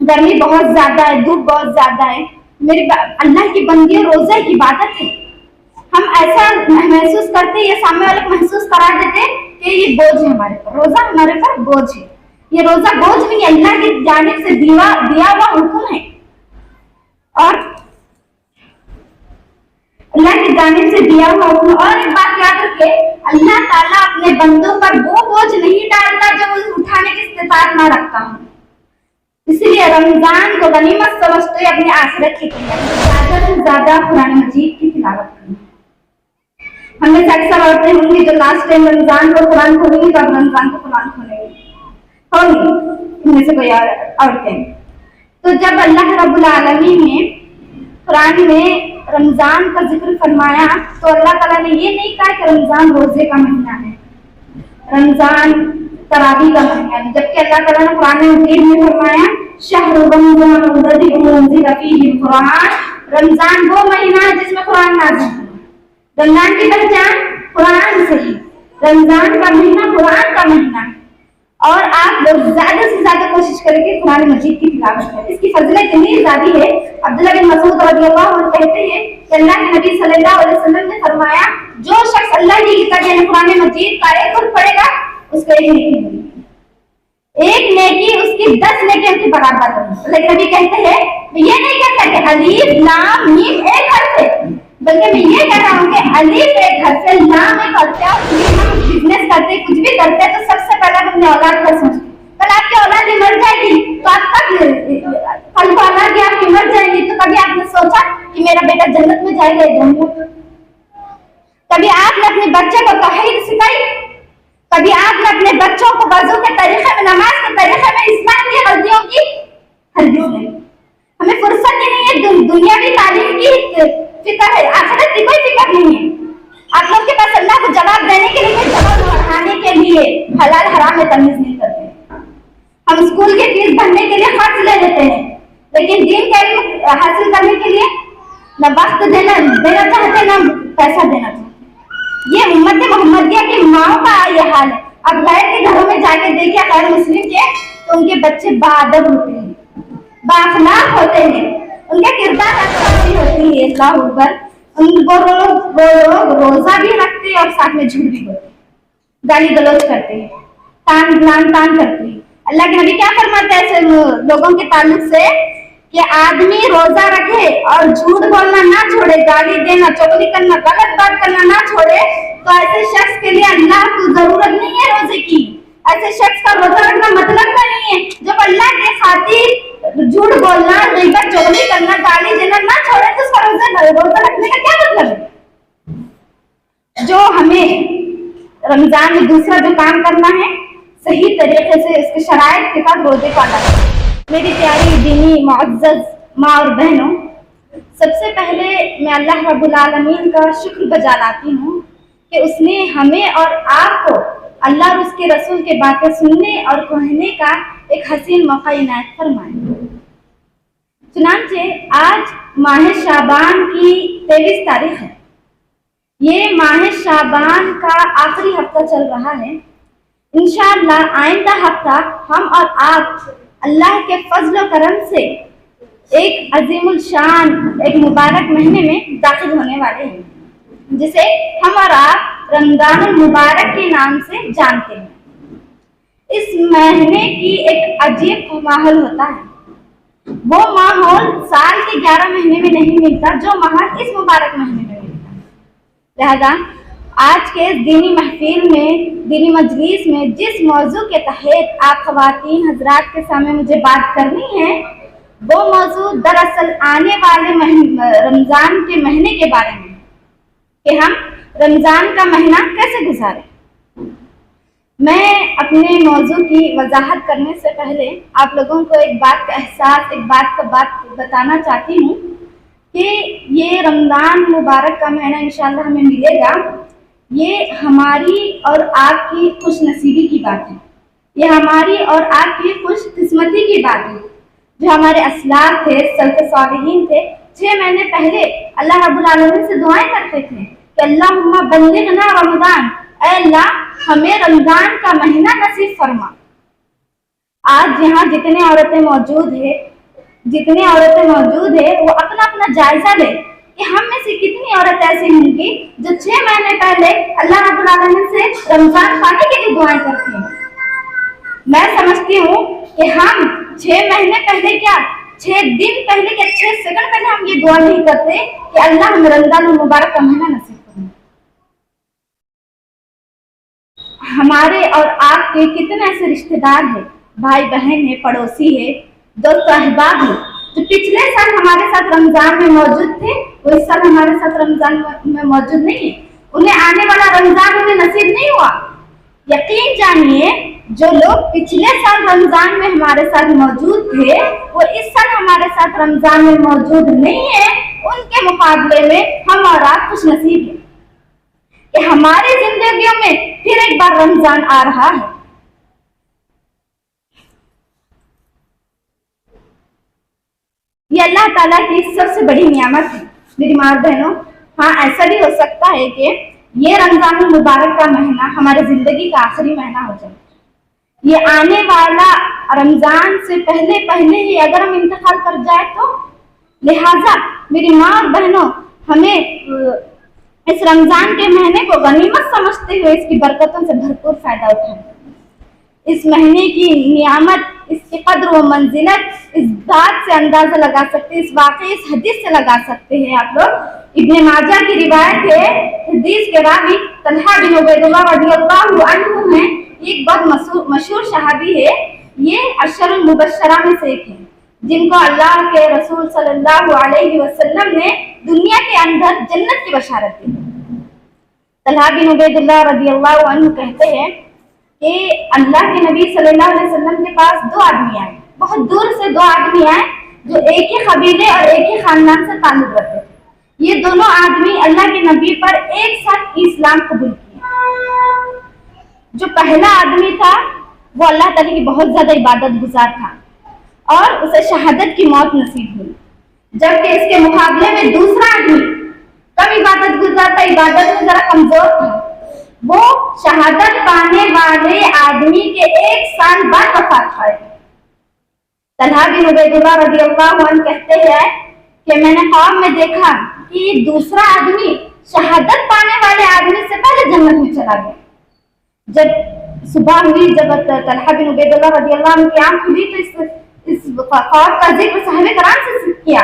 गर्मी बहुत ज्यादा है, धूप बहुत ज्यादा है। मेरे अल्लाह की बंदी और रोजा की इबादत है। हम ऐसा महसूस करते, ये सामने वाले को महसूस करा देते कि ये बोझ है हमारे पर, रोजा हमारे पर बोझ है। ये रोजा बोझ नहीं, अल्लाह की जानिब से दिया हुआ हुक्म है। और अल्लाह की जानिब से दिया हुआ हुक्म। और एक बात याद रखे, अल्लाह ताला अपने बंदों पर वो बोझ नहीं डालता जो उठाने की इस्तिताअत ना रखता हो। इसलिए रमजान को गनीमत समझते अपनी आखिरत की ज्यादा से ज्यादा कुरान मजीद की तिलावत करनी। हमें से अक्सर औरतें होंगी जो लास्ट टाइम रमजान को कुरान खोलेंगी, तो रमजान को कुरान खोलेंगी, होंगी इनमें से कोई औरतें। तो जब अल्लाह रब्बुल आलमीन ने कुरान में रमजान का जिक्र फरमाया, तो अल्लाह ताला ने ये नहीं कहा कि रमजान रोजे का महीना है, रमजान तरावी का महीना है, जबकि अल्लाह ताला ने कुरान में फरमाया शहर कुरान, रमजान वो महीना है जिसमें कुरान नाज़िल हुआ। रमजान की पहचान कुरान से ही, रमजान का महीना कुरान का महीना है। और आप लोग ज्यादा से ज्यादा कोशिश करेंगे कुरान मजीद की तिलावत करें। इसकी फजीलत इतनी ज्यादा है, अब्दुल्ला बिन मसूद रज़ियल्लाहु अन्हु कहते हैं कि अल्लाह के नबी सल्लल्लाहु अलैहि वसल्लम ने फरमाया, जो शख्स अल्लाह की किताब यानी कुरान मजीद का एक रुख पढ़ेगा उसको एक नेकी मिलेगी, एक नेकी उसकी 10 नेकियों के बराबर होगी। लेकिन नबी कहते हैं, ये नहीं कहता कि अलीफ लाम मीम एक हर्फ है, बल्कि मैं ये कह रहा हूँ कि अलीफ एक हर्फ है, लाम एक हर्फ है। और हम बिजनेस करते, कुछ भी करते, तो सबसे पहले हम अपने औलाद का सोचते। कल आपकी औलाद ही मर जाएगी तो आप कल को औलाद आपकी मर जाएगी, तो कभी आपने सोचा कि मेरा बेटा जन्नत में जाएगा या जहन्नम? कभी आपने अपने बच्चे को तौहीद सिखाई? कभी आपने अपने बच्चों को वज़ू के तरीके में, नमाज के तरीके में इस्लाम की हदियों की? हरगिज़ नहीं। हमें फुर्सत ही नहीं है, दुनियावी तालीम की फिक्र है, आखिरत की कोई फिक्र नहीं है। आप लोग के पास अल्लाह को जवाब देने के लिए, जवाब बढ़ाने के लिए हलाल हराम में तमीज नहीं करते। हम स्कूल की फीस भरने के लिए खर्च ले लेते हैं, लेकिन दीन का इल्म हासिल करने के लिए न वक्त देना चाहते, न पैसा देना चाहते। ये उम्मत मोहम्मदिया की माओ का ये हाल है। अब गैर के घरों में जाके देखिए, गैर मुस्लिम के, तो उनके बच्चे बाअदब होते हैं, बाअखलाक होते हैं, उनका किरदार अच्छा होती है। अल्लाह अकबर। उनको रोजा भी रखते हैं और साथ में झूठ भी बोलते, गाली गलौज करते हैं, तान करते हैं। अल्लाह के नबी क्या फरमाते हैं ऐसे लोगों के ताल्लुक से कि आदमी रोजा रखे और झूठ बोलना ना छोड़े, गाली देना, चुगली करना, गलत बात करना ना छोड़े, तो ऐसे शख्स के लिए अल्लाह को जरूरत नहीं है रोजे की। ऐसे शख्स का रोजा रखना मतलब का नहीं है। जब अल्लाह के खातिर झूठ बोलना, गीबत, चुगली करना, गाली देना ना छोड़े, तो उसका रोजा रखने का क्या मतलब है? जो हमें रमजान में दूसरा जो काम करना है, सही तरीके से इसके शराइत के साथ रोजे को अदा करें। मेरी प्यारी दीनी मुअज़्ज़ज़ माँ और बहनों, सबसे पहले मैं अल्लाह रब्बुल आलमीन का शुक्र बजा लाती हूँ कि उसने हमें और आपको अल्लाह और उसके रसूल के बातें सुनने और कहने का एक हसीन मौका इनायत फरमाया। चुनांचे आज माह शाबान की 23 तारीख है। ये माह शाबान का आखिरी हफ्ता चल रहा है। इंशाअल्लाह आइंदा हफ्ता हम और आप अल्लाह के फजल और करम से एक अजीमुल शान, एक मुबारक महीने में दाखिल होने वाले हैं, जिसे हम और आप रमजानुल मुबारक के नाम से जानते हैं। इस महीने की एक अजीब माहौल होता है। वो माहौल साल के 11 महीने में नहीं मिलता जो माहौल इस मुबारक महीने में मिलता है। लिहाजा आज के दीनी महफिल में, दीनी मजलिस में जिस मौजू के तहत आप ख़वातीन हजरात के सामने मुझे बात करनी है, वो मौजू दरअसल आने वाले रमज़ान के महीने के बारे में, कि हम रमज़ान का महीना कैसे गुजारें। मैं अपने मौजू की वजाहत करने से पहले आप लोगों को एक बात का एहसास, एक बात बताना चाहती हूँ कि ये रमज़ान मुबारक का महीना इंशाअल्लाह हमें मिलेगा। ये हमारी और आपकी खुश नसीबी की बात है, ये हमारी और आपकी खुश किस्मती की बात है। जो हमारे असलाफ थे, सल्फ़ सालिहीन थे, 6 महीने पहले अल्लाह रब्बुल आलमीन से दुआएं करते थे कि अल्लाहुम्मा बल्लिगना रमज़ान, ऐ अल्लाह हमें रमज़ान का महीना नसीब फरमा। आज यहाँ जितने औरतें मौजूद है, जितनी औरतें मौजूद है वो अपना अपना जायजा ले कि हम में से कितनी औरत ऐसी होंगी जो 6 महीने पहले अल्लाह रब्बुल आलमीन से रमजान पाने के लिए दुआएं करती हैं। मैं समझती हूँ कि हम 6 महीने पहले क्या 6 दिन पहले क्या 6 सेकंड पहले हम ये दुआ नहीं करते कि अल्लाह हमें रमजान मुबारक का महीना नसीब करे। हमारे और आपके कितने ऐसे रिश्तेदार हैं, भाई बहन है, पड़ोसी है, दोस्त अहबाब है जो पिछले साल हमारे साथ रमजान में मौजूद थे, वो इस साल हमारे साथ रमजान में मौजूद नहीं है। उन्हें आने वाला रमजान उन्हें नसीब नहीं हुआ। यकीन जानिए जो लोग पिछले साल रमजान में हमारे साथ मौजूद थे वो इस साल हमारे साथ रमजान में मौजूद नहीं है। उनके मुकाबले में हम और आप खुश नसीब हैं कि हमारी जिंदगियों में फिर एक बार रमजान आ रहा है। ये अल्लाह ताला की सबसे बड़ी नियामत है मेरी माँ बहनों। हाँ, ऐसा भी हो सकता है कि ये रमजान मुबारक का महीना हमारी जिंदगी का आखिरी महीना हो जाए। ये आने वाला रमजान से पहले पहले ही अगर हम इंतकाल कर जाए तो लिहाजा मेरी माँ और बहनों हमें इस रमजान के महीने को गनीमत समझते हुए इसकी बरकतों से भरपूर फायदा उठाएं। इस महीने की नियामत, इसकी कद्र व मंजिलत इस बात से अंदाजा लगा सकते हैं, इस वाकई इस हदीस से लगा सकते हैं आप लोग। इब्ने माजा की रिवायत है, हदीस के रावी तलहा बिन उबैदुल्लाह रज़ियल्लाहु अन्हु हैं। एक बहुत मशहूर सहाबी है, ये अशरुल मुबश्शरा में से एक है जिनको अल्लाह के रसूल सल्लल्लाहु अलैहि वसल्लम ने दुनिया के अंदर जन्नत की बशारत दी। तलहा बिन उबैदुल्लाह रज़ियल्लाहु अन्हु कहते हैं कि अल्लाह के नबी सल्लल्लाहु अलैहि वसल्लम के पास 2 आदमी आए, बहुत दूर से 2 आदमी आए जो एक ही कबीले और एक ही खानदान से ताल्लुक रखते थे। ये दोनों आदमी अल्लाह के नबी पर एक साथ इस्लाम कबूल किया। जो पहला आदमी था वो अल्लाह ताला की बहुत ज्यादा इबादत गुजार था और उसे शहादत की मौत नसीब हुई, जबकि इसके मुकाबले में दूसरा आदमी कम इबादत गुजार था, इबादत में जरा कमजोर था। वो शहादत पाने वाले आदमी के 1 साल बाद वफात पाए। तलहा बिन उबैदुल्लाह रज़ियल्लाहु अन्हु कहते हैं कि मैंने ख्वाब में देखा कि दूसरा आदमी शहादत पाने वाले आदमी से पहले जन्नत में चला गया। जब सुबह हुई, जब तलहा बिन उबैदुल्लाह रज़ियल्लाहु अन्हु की आंख खुली तो इस ख्वाब का जिक्र सहाबे कराम से किया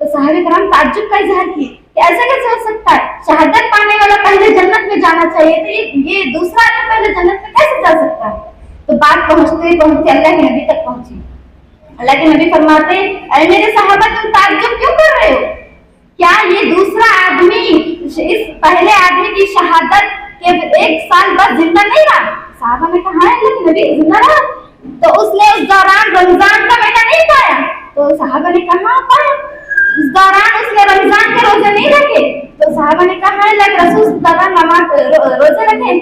तो सहाबे कराम ताज्जुब का इजहार किए कि ऐसा कैसे हो सकता है, शहादत पाने वाला पहले जन्नत में जाना चाहिए तो ये दूसरा आदमी पहले जन्नत में कैसे जा सकता है। तो बात पहुंचते पहुंचते अल्लाह के नबी तक पहुंची। अल्लाह के नबी फरमाते, अरे मेरे सहाबा तुम ताज्जुब क्यों कर रहे हो, क्या ये दूसरा आदमी इस पहले आदमी की शहादत के 1 साल बाद जिंदा नहीं रहा? सहाबा ने कहा अल्लाह के नबी जिंदा रहा, तो उसने उस दौरान रमजान का महीना नहीं पाया? तो सहाबा ने कहा पाया। उस दौरान उसने रमजान के रोजे नहीं रखे? तो सहाबा ने कहा अल्लाह के रसूल उस दौरान रोजे रखे।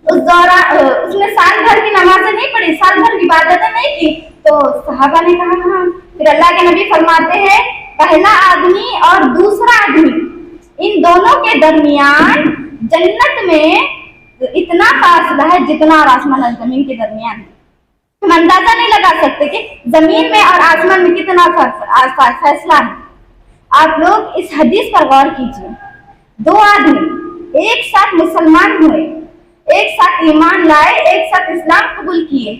उस दौरान उसने साल भर की नमाजें नहीं पढ़ी, साल भर की इबादतें नहीं की? तो सहाबा ने कहा हाँ। फिर अल्लाह के नबी फरमाते हैं पहला आदमी और दूसरा आदमी इन दोनों के दरमियान जन्नत में इतना फासला है जितना और आसमान और जमीन के दरमियान है। हम अंदाजा नहीं लगा सकते कि जमीन में और आसमान में कितना फैसला है। आप लोग इस हदीस पर गौर कीजिए। 2 आदमी एक साथ मुसलमान हुए, एक साथ ईमान लाए, एक साथ इस्लाम कबूल किए।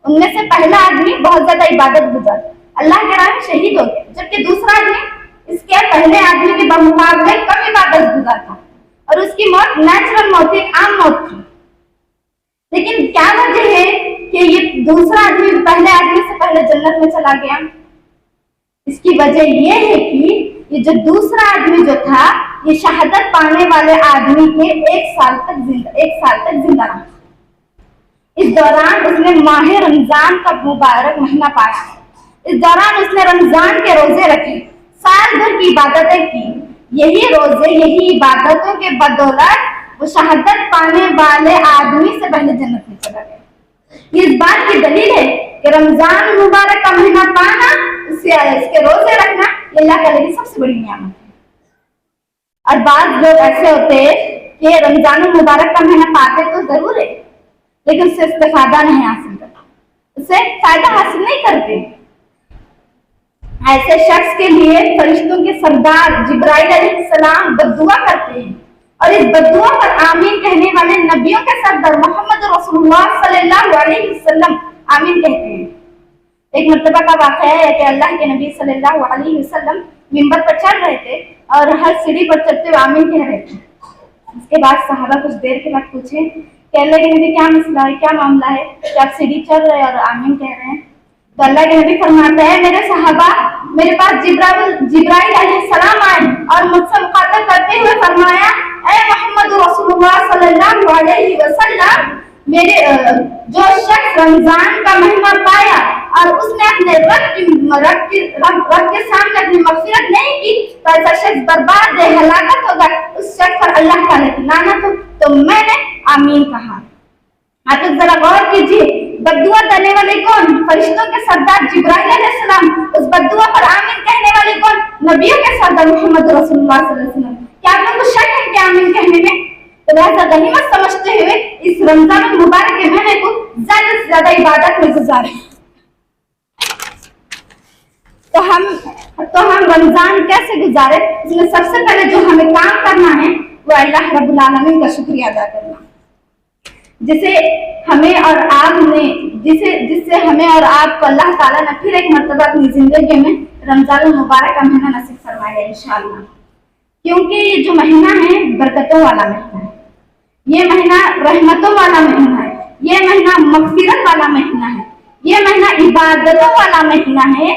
उनमें से पहला आदमी बहुत ज्यादा इबादत गुजार, अल्लाह के राह में शहीद हो गया, जबकि दूसरा आदमी इसके पहले आदमी के बमुकाबले कम इबादत गुजार था और उसकी मौत नेचुरल मौत थी, एक आम मौत थी। लेकिन क्या वजह है कि ये दूसरा आदमी पहले आदमी से पहले जन्नत में चला गया? इसकी वजह ये है कि ये जो दूसरा आदमी जो था ये शहादत पाने वाले आदमी के 1 साल तक जिंदा रहा। इस दौरान उसने माह रमजान का मुबारक महीना पाया। इस दौरान उसने रमजान के रोजे रखे, साल भर की इबादतें की। यही रोजे, यही इबादतों के बदौलत वो शहादत पाने वाले आदमी से पहले जन्नत में चला गया। ये इस बात की दलील है कि रमजान मुबारक का महीना पाना, इसके रोजे रखना ये अल्लाह के लिए सबसे बड़ी नियामत है। और बाद लोग ऐसे होते हैं कि रमजान मुबारक का महीना पाते तो जरूर है लेकिन उससे इस्तेफादा नहीं हासिल करते, उससे फायदा हासिल नहीं करते। ایسے شخص کے لیے فرشتوں کے سردار جبرائیل علیہ السلام بددعا کرتے ہیں، اور اس بددعا پر آمین کہنے والے نبیوں کے سردار محمد رسول اللہ صلی اللہ علیہ وسلم آمین کہتے ہیں۔ ایک مرتبہ کا واقعہ ہے کہ اللہ کے نبی صلی اللہ علیہ وسلم منبر پر چڑھ رہے تھے اور ہر سیڑھی پر چڑھتے ہوئے آمین کہہ رہے تھے۔ اس کے بعد صحابہ کچھ دیر کے بعد پوچھے کہ اللہ کے نبی کیا مسئلہ ہے، کیا معاملہ ہے کہ آپ سیڑھی چڑھ رہے اور آمین کہہ رہے ہیں؟ تو اللہ کے نبی فرماتے ہیں میرے صحابہ میرے پاس جبرائیل علیہ السلام آئے اور مجھ سے مخاطب کرتے ہوئے فرمایا اے محمد رسول اللہ صلی اللہ علیہ وسلم، میرے جو شخص رمضان کا مہینہ پایا اور اس نے اپنے رب کے سامنے اپنی مغفرت نہیں کی تو ایسا شخص برباد ہے، ہلاکت ہوگا، اس شخص پر اللہ تعالیٰ کی لعنت ہو۔ تو میں نے آمین کہا۔ آپ لوگ ذرا غور کیجیے، بددعا دینے والے کون؟ فرشتوں کے سردار جبرائیل علیہ السلام۔ اس بددعا پر آمین کہنے والے کون؟ نبیوں کے سردار محمد رسول اللہ صلی اللہ علیہ وسلم۔ کیا آپ لوگ کو شک ہے کہ آمین کہنے میں؟ تو لہٰذا غنیمت سمجھتے ہوئے اس رمضان المبارک کے مہینے کو زیادہ سے زیادہ عبادت میں گزاریں۔ تو ہم رمضان کیسے گزارے؟ اس میں سب سے پہلے جو ہمیں کام کرنا ہے وہ اللہ رب العالمین کا شکریہ ادا کرنا، جس سے ہمیں اور آپ کو اللہ تعالیٰ نے پھر ایک مرتبہ اپنی زندگی میں رمضان المبارک کا مہینہ نصیب فرمایا انشاءاللہ۔ کیونکہ یہ جو مہینہ ہے برکتوں والا مہینہ ہے، یہ مہینہ رحمتوں والا مہینہ ہے، یہ مہینہ مغفرت والا مہینہ ہے، یہ مہینہ عبادتوں والا مہینہ ہے،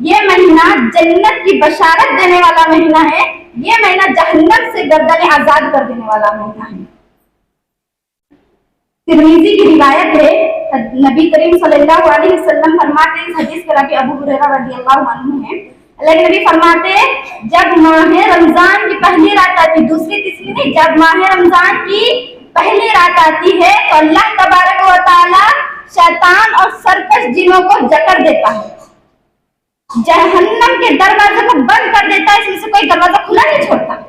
یہ مہینہ جنت کی بشارت دینے والا مہینہ ہے، یہ مہینہ جہنم سے گردنیں آزاد کر دینے والا مہینہ ہے۔ ترمذی کی روایت ہے، نبی کریم صلی اللہ علیہ وسلم فرماتے ہیں، اس حدیث کے راوی ابو ہریرہ رضی اللہ عنہ ہیں، اللہ کے نبی فرماتے ہیں جب ماہ رمضان کی پہلی رات آتی، دوسری تیسری نہیں، جب ماہ رمضان کی پہلی رات آتی ہے تو اللہ تبارک و تعالی شیطان اور سرکش جنوں کو جکڑ دیتا ہے، جہنم کے دروازے کو بند کر دیتا ہے، اس میں سے کوئی دروازہ کھلا نہیں چھوڑتا،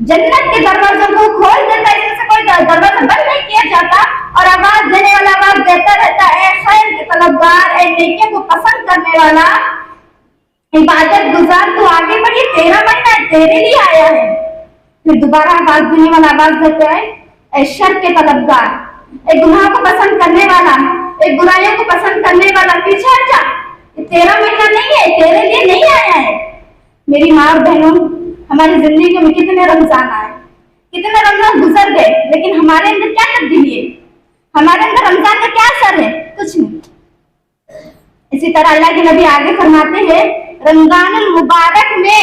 جنت کے دروازوں کو کھول دیتا ہے، اس میں سے کوئی دروازہ بند نہیں کیا جاتا، اور آواز دینے والا آواز دیتا رہتا ہے، اے خیر کے طلبگار، اے نیکیوں کو پسند کرنے والا، عبادت گزار، تو آگے بڑھی، تیرا مہینہ تیرے لیے آیا ہے۔ پھر دوبارہ آواز دینے والا آواز دیتا ہے، اے شر کے طلبگار، اے گناہ کو پسند کرنے والا، اے برائیوں کو پسند کرنے والا، پیچھے ہٹ جا، یہ تیرا مہینہ نہیں ہے، تیرے لیے نہیں آیا ہے۔ میری ماں اور بہنوں، ہماری زندگی میں کتنے رمضان آئے، کتنے رمضان گزر گئے، لیکن ہمارے اندر کیا تبدیلی ہے؟ ہمارے اندر رمضان کا کیا اثر ہے؟ کچھ نہیں۔ اسی طرح اللہ کے نبی آگے فرماتے ہیں رمضان المبارک میں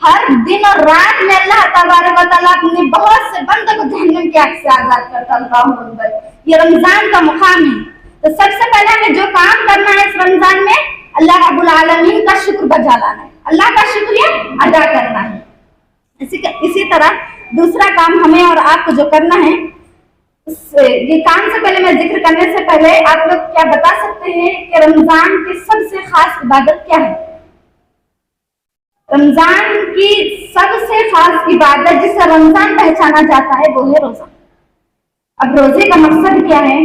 ہر دن اور رات میں اللہ تبارک و تعالیٰ اپنے بہت سے بندوں کو جہنم کی آگ سے آزاد کرتا ہے۔ اللہ اکبر، یہ رمضان کا مقام ہے۔ تو سب سے پہلے ہمیں جو کام کرنا ہے اس رمضان میں اللہ رب العالمین کا شکر بجا لانا ہے، اللہ کا شکریہ ادا کرنا ہے۔ اسی طرح دوسرا کام ہمیں اور آپ کو جو کرنا ہے، یہ کام سے پہلے میں ذکر کرنے سے پہلے آپ لوگ کیا بتا سکتے ہیں کہ رمضان کی سب سے خاص عبادت کیا ہے؟ رمضان کی سب سے خاص عبادت جسے رمضان پہچانا جاتا ہے وہ ہے روزہ۔ اب روزے کا مقصد کیا ہے؟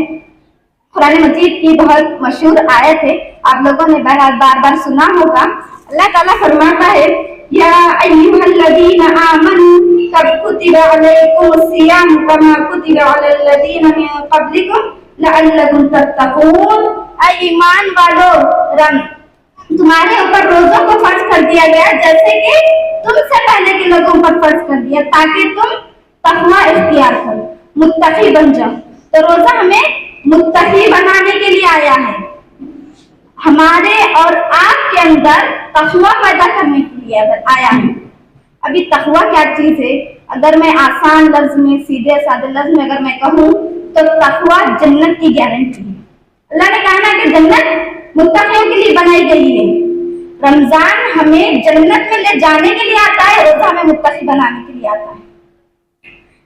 قرآن مجید کی بہت مشہور آیت ہے، آپ لوگوں نے بار بار سنا ہوگا۔ اللہ تعالیٰ فرماتا ہے یا ایھا الذین آمنوا کتب علیکم الصیام کما کتب علی الذین من قبلکم لعلکم تتقون، اے ایمان والو، تمہارے اوپر روزوں کو فرض کر دیا گیا جیسے کہ تم سے پہلے کے لوگوں پر فرض کر دیا، تاکہ تم تقویٰ اختیار کرو، متقی بن جاؤ۔ تو روزہ ہمیں متقی بنانے کے لیے آیا ہے، ہمارے اور آپ کے اندر تقویٰ پیدا کرنے کے لیے آیا ہے۔ ابھی تقویٰ کیا چیز ہے؟ اگر میں آسان لفظ میں، سیدھے سادے لفظ میں اگر میں کہوں تو تقویٰ جنت کی گارنٹی ہے۔ اللہ نے کہا نا کہ جنت متقیوں کے لیے بنائی گئی ہے۔ رمضان ہمیں جنت میں لے جانے کے لیے آتا ہے، روزہ ہمیں متقی بنانے کے لیے آتا ہے۔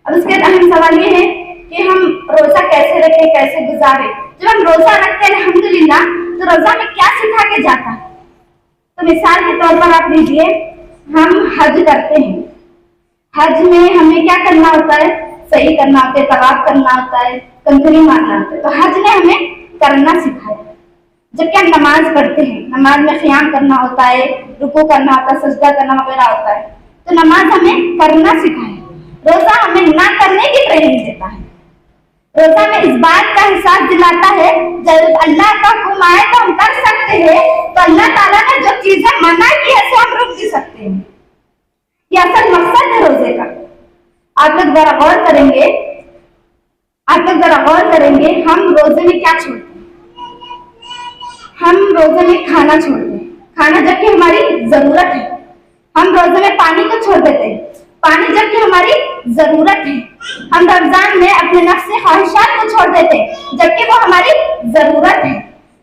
اب اس کے اہم سوال یہ ہے کہ ہم روزہ کیسے رکھیں، کیسے گزارے؟ جب ہم روزہ رکھتے ہیں الحمدللہ تو روزہ میں کیا سکھا کے جاتا ہے؟ تو مثال کے طور پر آپ لیجئے، ہم حج کرتے ہیں، حج میں ہمیں کیا کرنا ہوتا ہے؟ صحیح کرنا ہوتا ہے، طواف کرنا ہوتا ہے، کنکری مارنا ہوتا ہے۔ تو حج نے ہمیں کرنا سکھایا۔ جبکہ ہم نماز پڑھتے ہیں، نماز میں قیام کرنا ہوتا ہے، رکوع کرنا ہوتا ہے، سجدہ کرنا وغیرہ ہوتا ہے، تو نماز ہمیں کرنا سکھائے، روزہ ہمیں نہ کرنے کی ٹریننگ دیتا ہے۔ روزہ میں اس بات کا احساس دلاتا ہے جب اللہ کا حکم آئے تو ہم کر سکتے ہیں، تو اللہ تعالیٰ نے جو چیزیں منع کی ہے ہم رک بھی سکتے ہیں۔ یہ اصل مقصد ہے روزے کا۔ آپ لوگ ذرا غور کریں گے، ہم روزے میں کیا چھوڑتے ہیں؟ ہم روزے میں کھانا چھوڑتے ہیں، کھانا جبکہ ہماری ضرورت ہے۔ ہم روزے میں پانی کو چھوڑ دیتے ہیں، پانی جبکہ ہماری ضرورت ہے۔ ہم رمضان میں اپنے نفس سے خواہشات کو چھوڑ دیتے ہیں جبکہ وہ ہماری ضرورت ہے۔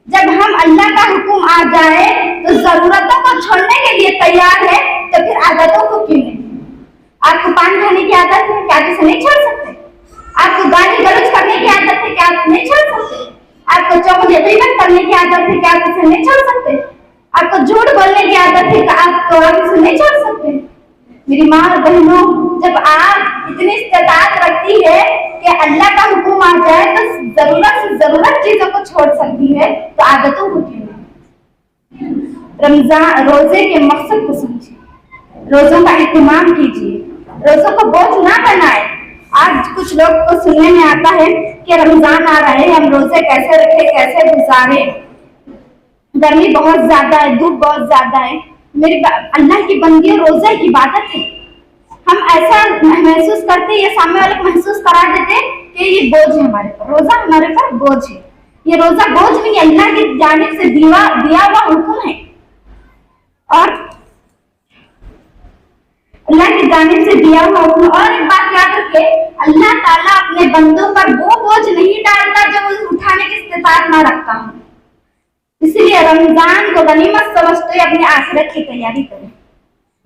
جب ہم اللہ کا حکم آ جائے تو ضرورتوں کو چھوڑنے کے لیے تیار ہے، تو پھر عادتوں کو کیوں نہیں؟ آپ کو پان کھانے کی عادت ہے، کیا آپ اسے نہیں چھوڑ سکتے؟ آپ کو گالی گلوچ کرنے کی عادت ہے، کیا آپ نہیں چھوڑ سکتے؟ آپ کو چغل غیبت کرنے کی عادت ہے، کیا آپ اسے نہیں چھوڑ سکتے؟ آپ کو جھوٹ بولنے کی عادت ہے، کیا آپ اسے نہیں چھوڑ سکتے؟ میری ماں اور بہنوں، جب آپ اتنی استطاعت رکھتی ہے کہ اللہ کا حکم آ جائے تو ضرورت سے ضرورت چیزوں کو چھوڑ سکتی ہے، تو عادتوں کو کیوں نہیں؟ رمضان روزے کے مقصد کو سمجھیے، روزوں کا اہتمام کیجیے، روزوں کو بوجھ نہ بنائے۔ آج کچھ لوگ کو سننے میں آتا ہے کہ رمضان آ رہا ہے، ہم روزے کیسے رکھے، کیسے گزارے، گرمی بہت زیادہ ہے، دھوپ بہت زیادہ ہے۔ میری اللہ کی بندگی روزہ کی عبادت ہے۔ ہم ایسا محسوس کرتے، یہ سامنے والے کو محسوس کرا دیتے کہ یہ بوجھ ہے ہمارے پر، روزہ ہمارے پر بوجھ ہے۔ یہ روزہ بوجھ نہیں، اللہ کی جانب سے دیا ہوا حکم ہے، اور اللہ کی جانب سے دیا ہوا حکم۔ اور ایک بات یاد رکھے، اللہ تعالیٰ اپنے بندوں پر وہ بوجھ نہیں ڈالتا جو وہ اٹھانے کی استطاعت نہ رکھتا ہوں۔ اسی لیے رمضان کو غنیمت سمجھتے اپنی آخرت کی تیاری کریں۔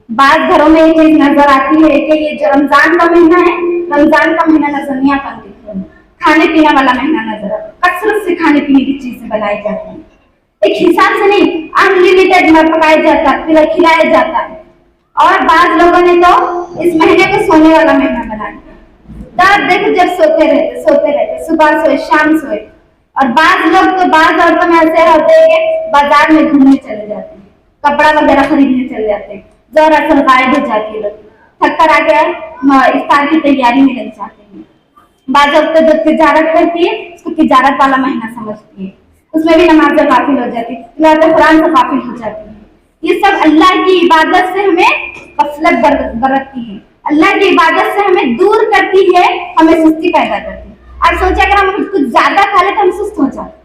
بعض گھروں میں یہ چیز نظر آتی ہے کہ یہ جو رمضان کا مہینہ ہے، رمضان کا مہینہ نظر نہیں آتا، کھانے پینے والا مہینہ نظر آتا، کثرت سے کھانے پینے کی چیزیں بنائی جاتی ہیں، ایک حساب سے نہیں، انلمیٹڈ میں پکایا جاتا ہے، کھلایا جاتا ہے۔ اور بعض لوگوں نے تو اس مہینے کو سونے والا مہینہ بنا دیا، رات دیکھو جب سوتے رہتے، صبح سوئے شام سوئے۔ اور بعض لوگ تو بعض عورتوں میں ایسے ہوتے ہیں کہ بازار میں گھومنے چلے جاتے ہیں، کپڑا وغیرہ خریدنے چلے جاتے ہیں، زور اثر غائب ہو جاتی ہے، لوگ تھک کر آ کے افطار کی تیاری میں لگ جاتے ہیں۔ بعض عورتیں جو تجارت کرتی ہے اس کو تجارت والا مہینہ سمجھتی ہے، اس میں بھی نماز سے غافل ہو جاتی ہے، تلاوت قرآن سے غافل ہو جاتی ہے۔ یہ سب اللہ کی عبادت سے ہمیں غفلت برتتی ہے، اللہ کی عبادت سے ہمیں دور کرتی ہے، ہمیں سستی پیدا کرتی ہے۔ آپ سوچیں اگر ہم کچھ زیادہ کھا لیں تو ہم سست ہو جاتے،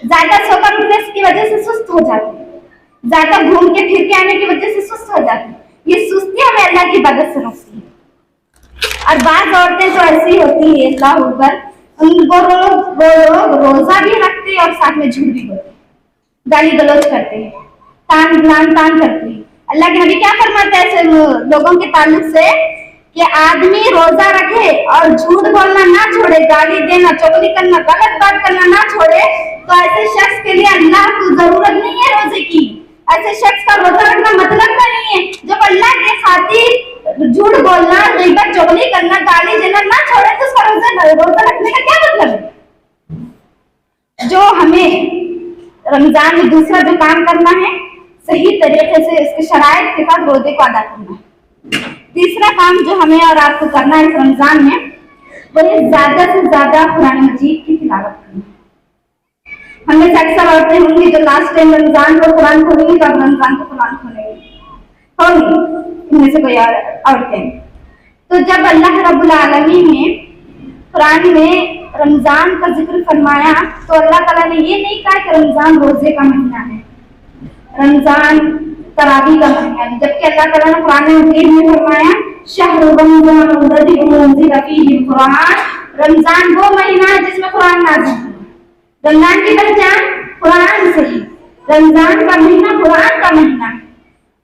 زیادہ سو کر اٹھنے کی وجہ سے سست ہو جاتے، زیادہ گھوم کے پھر کے آنے کی وجہ سے سست ہو جاتے۔ یہ سستی ہمیں اللہ کی عبادت سے روکتی ہے۔ اور بعض عورتیں تو ایسی ہوتی ہیں، اللہ اکبر، وہ لوگ روزہ بھی رکھتے اور ساتھ میں جھوٹ بھی بولتے، گالی گلوچ کرتے ہیں، تان کرتے ہیں۔ اللہ کے نبی کیا فرماتے ہیں ایسے لوگوں کے تعلق سے کہ آدمی روزہ رکھے اور جھوٹ بولنا نہ چھوڑے، گالی دینا، چغلی کرنا، غلط بات کرنا نہ چھوڑے، تو ایسے شخص کے لیے اللہ کو ضرورت نہیں ہے روزے کی۔ ایسے شخص کا روزہ رکھنا مطلب کا نہیں ہے۔ جب اللہ کے خاطر جھوٹ بولنا، غیبت، چغلی کرنا، گالی دینا نہ چھوڑے تو اس کا روزہ رکھنے کا کیا مطلب ہے؟ جو ہمیں رمضان میں دوسرا جو کام کرنا ہے، صحیح طریقے سے اس کے شرائط کے ساتھ روزے کو ادا کرنا ہے۔ تیسرا کام جو ہمیں اور آپ کو کرنا ہے اس رمضان میں، وہ ہے زیادہ سے زیادہ قرآن مجید کی تلاوت کرنا۔ ہم میں سے اکثر عورتیں ہوں گی جو لاسٹ ٹائم رمضان کو قرآن کھولیں گی، تو اب رمضان کو قرآن کھولیں گی، ہوگی ان میں سے کوئی عورتیں۔ تو جب اللہ رب العالمین نے قرآن میں رمضان کا ذکر فرمایا تو اللہ تعالیٰ نے یہ نہیں کہا کہ رمضان روزے کا مہینہ ہے، رمضان تراویح کا مہینہ ہے، جبکہ اللہ تعالیٰ نے قرآن مجید میں فرمایا شہر رمضان الذی انزل فیہ القرآن، رمضان وہ مہینہ ہے جس میں قرآن نازل ہوا۔ رمضان کی پہچان قرآن سے ہے، رمضان کا مہینہ قرآن کا مہینہ ہے،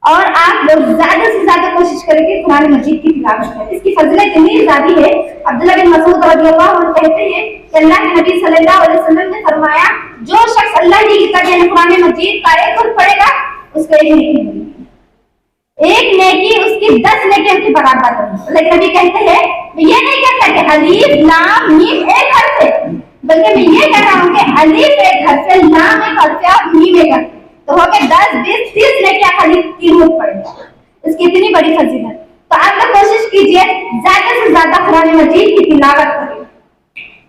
اور آپ لوگ زیادہ سے زیادہ کوشش کریں کہ قرآن مجید کی تلاوت کریں۔ اس کی فضیلت اتنی زیادہ ہے، عبداللہ بن مسعود رضی اللہ عنہ کہتے ہیں کہ اللہ کے نبی صلی اللہ علیہ وسلم نے فرمایا جو شخص اللہ کی کتاب یعنی قرآن مجید کا ایک حرف پڑھے گا اس کو ایک نیکی ملے گی، ایک نیکی اس کی 10 نیکیوں کے برابر ہوگی۔ لیکن نبی کہتے ہیں یہ نہیں کہتا کہ الف لام میم ایک حرف ہے، बल्कि मैं ये कह रहा हूँ कि अलीफ एक हर्फ है, लाम एक हर्फ है और मीम एक हर्फ है, तो हो गए 10 20 30 लेके खाली 3 रुक पड़ गया। इसकी इतनी बड़ी फजीलत। तो आप लोग कोशिश कीजिए ज्यादा से ज्यादा कुरान मजीद की तिलावत करें।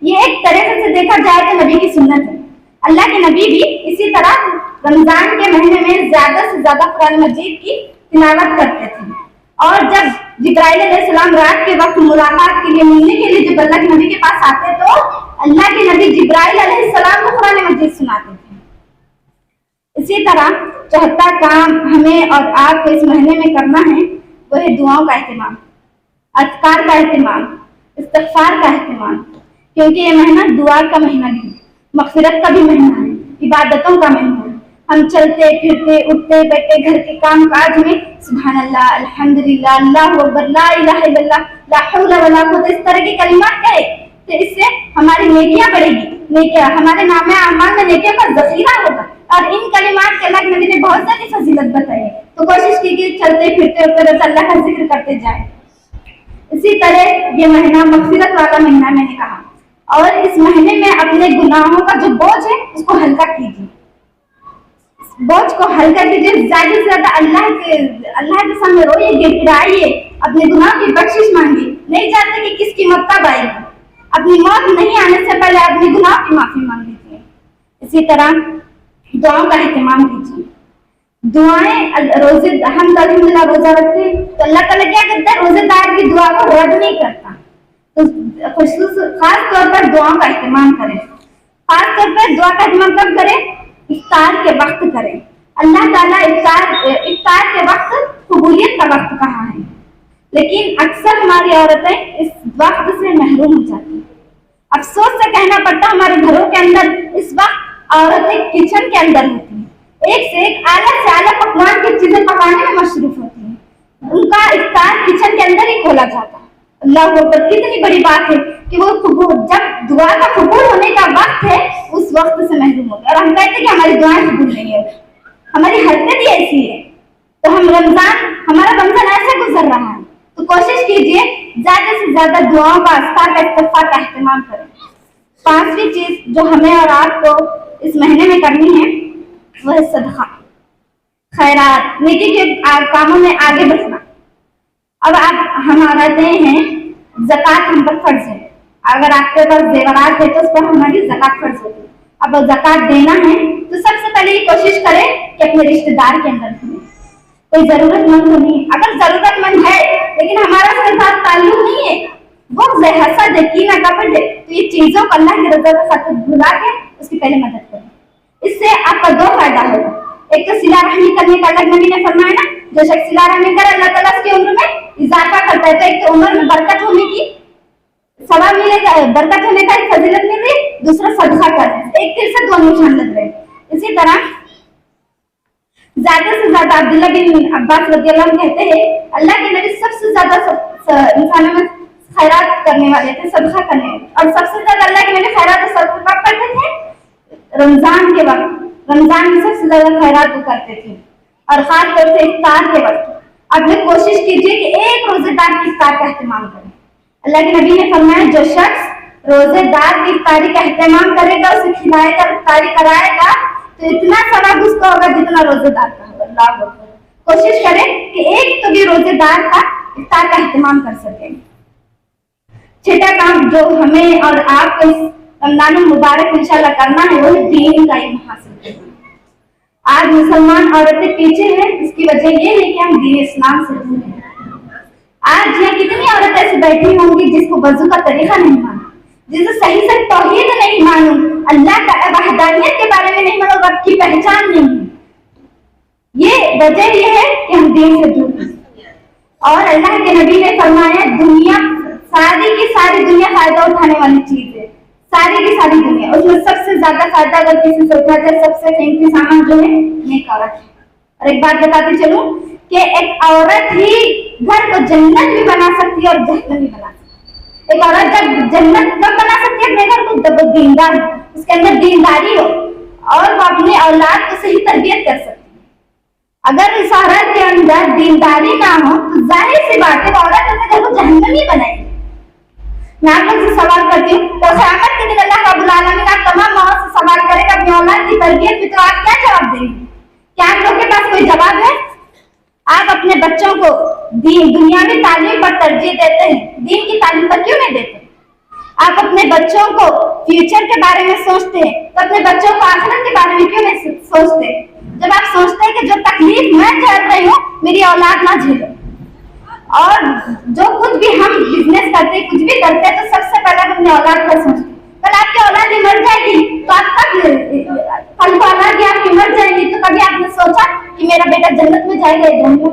ये एक तरह से देखा जाए तो नबी की सुन्नत है। अल्लाह के नबी भी इसी तरह रमजान के महीने में ज्यादा से ज्यादा कुरान मजीद की तिलावत करते थे। और जब जिब्राइल अलैहिस्सलाम रात के वक्त मुलाकात के लिए मिलने के लिए जब अल्लाह के नबी के पास आते तो अल्लाह के नबी जिब्राइल अलैहिस्सलाम को कुरान मजीद सुनाते थे। इसी तरह चौथा काम हमें और आपको इस महीने में करना है वो है दुआओं का एहतमाम, अज़कार का एहतमाम, इस्तिग़फ़ार का एहतमाम, क्योंकि ये महीना दुआ का महीना नहीं, मग़फ़िरत का भी महीना है, इबादतों का महीना है। हम चलते फिरते उठते बैठते घर के काम काज में सुभान अल्लाह, अल्हम्दुलिल्लाह, अल्लाहु अकबर, ला इलाहा इल्लल्लाह, ला हौला वला कुव्वता, इस तरह के कलिमात कहे तो इससे हमारी नेकियां बढ़ेगी। नेकियां हमारे नामे अमाल में नेकियों का ज़ख़ीरा होगा। और इन कलिमात के अल्लाह के नबी ने बहुत सारी फजीलत बताई है, तो कोशिश कीजिए चलते फिरते उठते अल्लाह का जिक्र करते जाए। इसी तरह ये महीना मग़फ़िरत वाला महीना मैंने कहा, और इस महीने में अपने गुनाहों का जो बोझ है उसको हल्का कीजिए, बोझ को हल्का कीजिए, ज्यादा से ज्यादा अल्लाह के सामने रोइए, गिड़गिड़ाइए, अपने गुनाह की बख्शिश मांगिए। नहीं जानते कि किसकी मौत कब आएगी, अपनी मौत नहीं आने से पहले अपने गुनाह की माफी मांग लीजिए। इसी तरह दुआओं का एहतमाम कीजिए। दुआएं रोजे हम तो अल्हम्दुलिल्लाह रोजा रखते हैं तो अल्लाह ताला क्या करता है, रोजेदार की दुआ को रद्द नहीं करता। तो खास तौर पर दुआओं का एहतमाम करें। खास तौर पर दुआ का एहतमाम कब करें, इफ्तार के वक्त करें। अल्लाह ताला इफ्तार के वक्त कबूलियत का वक्त कहा है, लेकिन अक्सर हमारी औरतें इस वक्त से महरूम हो जाती हैं। अफसोस से कहना पड़ता, हमारे घरों के अंदर इस वक्त औरतें किचन के अंदर होती हैं, एक से एक आला से आला पकवान की चीजें पकाने में मशरूफ होती हैं। उनका इफ्तार किचन के अंदर ही खोला जाता है। अल्लाह अकबर, कितनी बड़ी बात है कि वो जब दुआ का कबूल होने का वक्त है उस वक्त से महरूम हो गए। और हम कहते हैं कि हमारी दुआएं कबूल नहीं है, हमारी हरकत ही ऐसी है। तो हमारा रमजान ऐसे गुजर रहा है, तो कोशिश कीजिए ज्यादा से ज्यादा दुआओं का, अज़कार का, इस्तिग़फ़ार का एहतमाम करें। 5वीं चीज जो हमें और आपको इस महीने में करनी है वह है सदका, खैरात, नेकी के कामों में आगे बढ़ना। अब हम आते हैं, ज़कात हम पर फर्ज है। अगर आपके पास जेवरात है तो उस पर हमारी ज़कात फर्ज होती है। अब ज़कात देना है तो सबसे पहले ये कोशिश करें कि अपने रिश्तेदार के अंदर दें। कोई जरूरतमंद तो नहीं, अगर जरूरतमंद है लेकिन हमारा उसके साथ ताल्लुक नहीं है, वो हसद है, कीना कपट है, तो ये चीजों को अल्लाह की रज़ा के साथ भुला के उसकी पहले मदद करें। इससे आपका 2 फायदा होगा। एक तो सिला रहमी करने का, अल्लाह नबी ने फरमाया ना, जो शख्स सिला रहमी करे अल्लाह ताला उसकी उम्र में इजाफा करता है। तो एक तो उम्र में बरकत होने की सवाब मिलेगा, बरकत होने का एक फजीलत मिल रही, दूसरा सदका करना, एक तीर से 2 निशान लग रहे। इसी तरह ज्यादा से ज्यादा अब्दुल्लाह बिन अब्बास रज़ियल्लाहु अन्हु कहते हैं अल्लाह के नबी सबसे ज्यादा इंसानों में खैरात करने वाले थे, सदका करने। और सबसे ज्यादा अल्लाह के नबी खैरात और सदका कब करते थे, रमजान के वक्त। रमजान में सबसे ज्यादा खैरात वो करते थे, और खास तौर से इफ्तार के वक्त। अब लोग कोशिश कीजिए कि एक रोजेदार की इफ्तार का एहतमाम करें। अल्लाह के नबी ने फरमाया जो शख्स रोजेदार की इफ्तारी का एहतमाम करेगा, उसे खिलाएगा, इफ्तारी कराएगा, तो इतना सवाब उसको होगा जितना रोजेदार का होगा। अल्लाह अकबर। कोशिश करें कि एक तो भी रोजेदार का इफ्तार का एहतमाम कर सकें। छठा काम जो हमें और आपको इस रमजान मुबारक इंशाल्लाह करना है वो दीन का इल्म हासिल करना। आज मुसलमान औरतें पीछे हैं, इसकी वजह ये है कि हम दीन इस्लाम से दूर हैं। आज यहाँ कितनी औरतें ऐसी बैठी होंगी जिसको वज़ू का तरीका नहीं मालूम, जिसे सही से तौहीद नहीं मालूम, अल्लाह का वहदानियत के बारे में नहीं मालूम, रब की पहचान नहीं है। ये वजह ये है कि हम दीन से दूर हैं। और अल्लाह के नबी ने फरमाया दुनिया सारी की सारी दुनिया फायदा उठाने वाली चीज है, सारी की सारी दुनिया, उसमें सबसे ज्यादा फायदा अगर किसी से उठा जाए, सबसे कीमती सामान जो है नेक औरत है। और एक बात बताते चलूं कि एक औरत ही घर को जन्नत भी बना सकती है और जहन्नम भी बना सकती है। एक औरत जब जन्नत कब बना सकती है अपने घर को, जब वो दीनदार हो, उसके अंदर दीनदारी हो और वो अपने औलाद को सही तरबियत कर सकती है। अगर इस औरत के अंदर दीनदारी ना हो तो जाहिर सी बात है औरत अपने घर को जहन्नम ही बनाएगी। میں آپ لوگ سے سوال کرتی ہوں، تو قیامت کے دن اللہ رب العالمین آپ تمام ماؤں سے سوال کرے گا اپنی اولاد کی تربیت میں، تو آپ کیا جواب دیں گے؟ کیا آپ لوگ کے پاس کوئی جواب ہے؟ آپ اپنے بچوں کو دنیاوی تعلیم پر ترجیح دیتے ہیں، دین کی تعلیم پر کیوں نہیں دیتے؟ آپ اپنے بچوں کو فیوچر کے بارے میں سوچتے ہیں تو اپنے بچوں کو آخرت کے بارے میں کیوں نہیں سوچتے؟ جب آپ سوچتے ہیں کہ جو تکلیف میں جھیل رہی ہوں میری اولاد نہ جھیلے، اور جو کچھ بھی ہم بزنس کرتے کچھ بھی کرتے تو سب سے پہلے ہم اپنے اولاد کا سوچتے ہیں۔ کل آپ کی اولاد ہی مر جائے گی تو آپ کل کو اولاد آپ کی مر جائے گی تو کبھی آپ نے سوچا کہ میرا بیٹا جنت میں جائے گا یا جہنم میں؟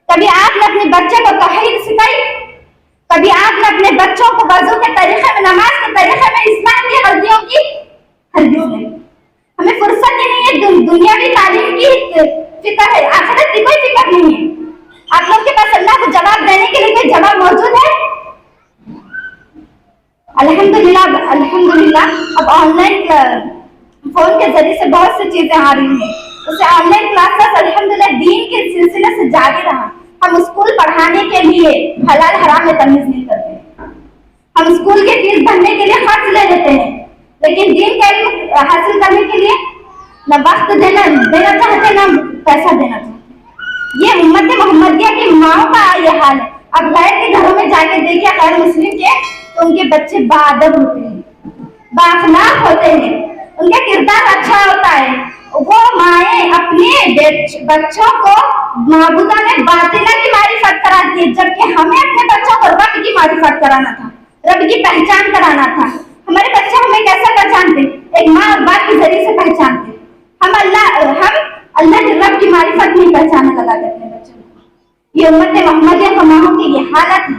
کبھی آپ نے اپنے بچے کو توحید سکھائی؟ کبھی آپ نے اپنے بچوں کو وضو کے طریقے میں، نماز کے طریقے میں اصلاح کی غلطیوں کی؟ ہرگز نہیں۔ ہمیں فرصت ہی نہیں ہے، دنیاوی تعلیم کی فکر ہے، آخرت کی کوئی فکر نہیں ہے۔ آپ لوگ کے پاس اللہ کو جواب دینے کے لیے کوئی جواب موجود ہے؟ الحمدللہ اب آن لائن فون کے ذریعے سے بہت سی چیزیں آ رہی ہیں، اسے آن لائن کلاسز الحمدللہ دین کے سلسلے سے جاری رہا۔ ہم اسکول پڑھانے کے لیے حلال حرام میں تمیز نہیں کرتے، ہم اسکول کی فیس بھرنے کے لیے خرچ لے لیتے ہیں، لیکن دین کا علم حاصل کرنے کے لیے نہ وقت دینا چاہتے نہ پیسہ دینا چاہتے۔ یہ امت محمدیہ کی ماں کا یہ حال ہے۔ اب غیر کے گھروں میں جا کے دیکھیں غیر مسلم کے، تو ان کے بچے باادب ہوتے ہیں، بااخلاق ہوتے ہیں، ان کا کردار اچھا ہوتا ہے۔ وہ مائیں اپنے بچوں کو معبودان باطلہ کی معرفت کراتی ہے، جبکہ ہمیں اپنے بچوں کو رب کی معرفت کرانا تھا، رب کی پہچان کرانا تھا۔ ہمارے بچے ہمیں کیسے پہچانتے؟ ایک ماں اور باپ کے ذریعے سے پہچانتے۔ ہم اللہ کے رب کی معرفت نہیں پہچانے لگا کرتے بچوں کو۔ یہ امت محمدیہ کا ماہوں کی یہ حالت ہے۔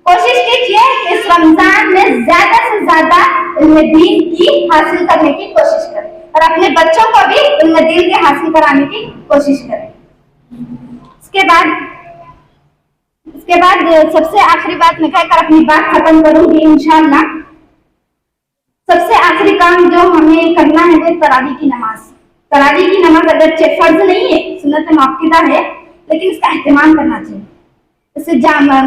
کوشش کیجیے کہ اس رمضان میں زیادہ سے زیادہ علم دین کی حاصل کرنے کی کوشش کریں، اور اپنے بچوں کو بھی علم دین کے حاصل کرانے کی کوشش کریں۔ اس کے بعد سب سے آخری بات میں کہہ کر اپنی بات ختم کروں گی انشاءاللہ۔ سب سے آخری کام جو ہمیں کرنا ہے وہ تراویح کی نماز۔ تراویح کی نماز اگرچہ فرض نہیں ہے، سنت مؤکدہ ہے، لیکن اس کا اہتمام کرنا چاہیے، اسے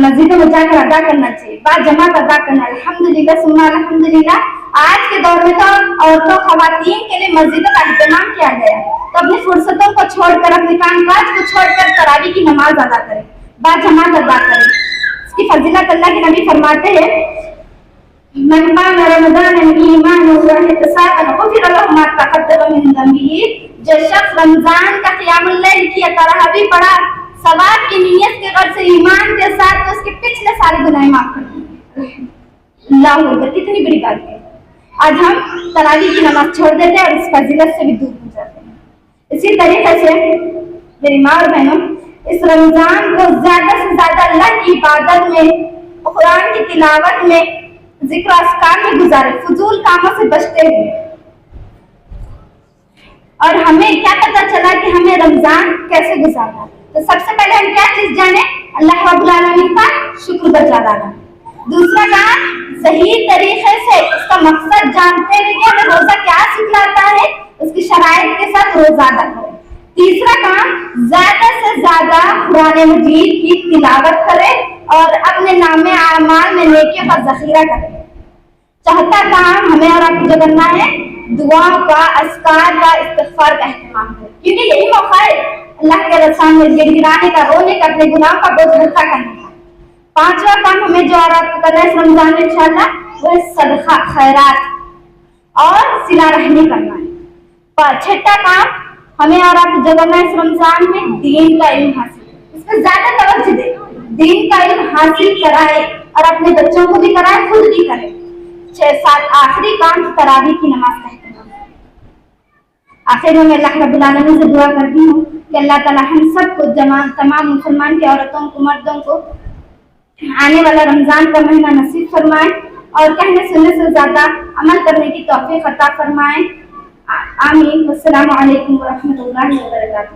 مسجدوں میں جا کر ادا کرنا چاہیے، با جماعت ادا کرنا۔ الحمدللہ ثم الحمدللہ آج کے دور میں تو عورتوں خواتین کے لیے مسجدوں کا اہتمام کیا گیا، تو اپنی فرصتوں کو چھوڑ کر، اپنے کام کاج کو چھوڑ کر تراویح کی نماز ادا کریں، با جماعت ادا کریں۔ اس کی فضیلت اللہ کے نبی فرماتے ہیں من قام رمضان ایمانا واحتسابا غفر له ما تقدم من ذنبه۔ جو شخص رمضان کا قیام اللیل کیا، تراویح پڑھا ثواب کی نیت کے غرض سے ایمان کے ساتھ، تو اس کے پچھلے سارے گناہ معاف کر دیں گے۔ اللہ اکبر، کتنی بڑی بات ہے۔ آج ہم تراویح کی نماز چھوڑ دیتے ہیں اور اس فضیلت سے بھی دور ہو جاتے ہیں۔ اسی طریقے سے میری ماں اور بہنوں، اس رمضان کو زیادہ سے زیادہ اللہ کی عبادت میں، قرآن کی تلاوت میں، ذکر و اذکار میں گزارے، فضول کاموں سے بچتے ہوئے۔ اور ہمیں کیا پتہ چلا کہ ہمیں رمضان کیسے گزارنا، تو سب سے پہلے ہم کیا چیز جانیں؟ اللہ رب العالمین کا شکر بجا لانا۔ دوسرا کام، صحیح طریقے سے اس کا مقصد جانتے ہوئے کہ ہمیں روزہ کیا سکھلاتا ہے، اس کی شرائط کے ساتھ روزہ ادا کریں۔ تیسرا کام، زیادہ سے زیادہ قرآن مجید کی تلاوت کریں اور اپنے نام اعمال میں نیکیوں کا ذخیرہ کریں۔ چوتھا کام ہمیں اور آپ کو جو کرنا ہے، دعاؤں کا، اذکار کا، استغفار کا اہتمام کریں، کیونکہ یہی موقع ہے اللہ کے سامنے گڑگڑانے کا، رونے کا، اپنے گناہوں کا بوجھ ہلکا کرنے کا۔ پانچواں کام ہمیں جو اور آپ کو کرنا ہے اس رمضان میں انشاءاللہ، وہ ہے صدقہ، خیرات اور صلہ رحمی کرنا ہے۔ چھٹا کام ہمیں اور آپ کو جو کرنا ہے اس رمضان میں، دین کا علم حاصل کریں، اس پہ زیادہ توجہ دیں، دین کا علم حاصل کرائے اور اپنے بچوں کو بھی کرائے، خود بھی کریں۔ 6-7 آخری کام تراویح کی نماز کا اہتمام کریں۔ آخر میں اللہ رب العالمین سے دعا کرتی ہوں کہ اللہ تعالیٰ ہم سب کو، تمام مسلمان کی عورتوں کو، مردوں کو آنے والا رمضان کا مہینہ نصیب فرمائے اور کہنے سننے سے زیادہ عمل کرنے کی توفیق عطا فرمائے۔ آمین۔ السلام علیکم ورحمۃ اللہ وبرکاتہ۔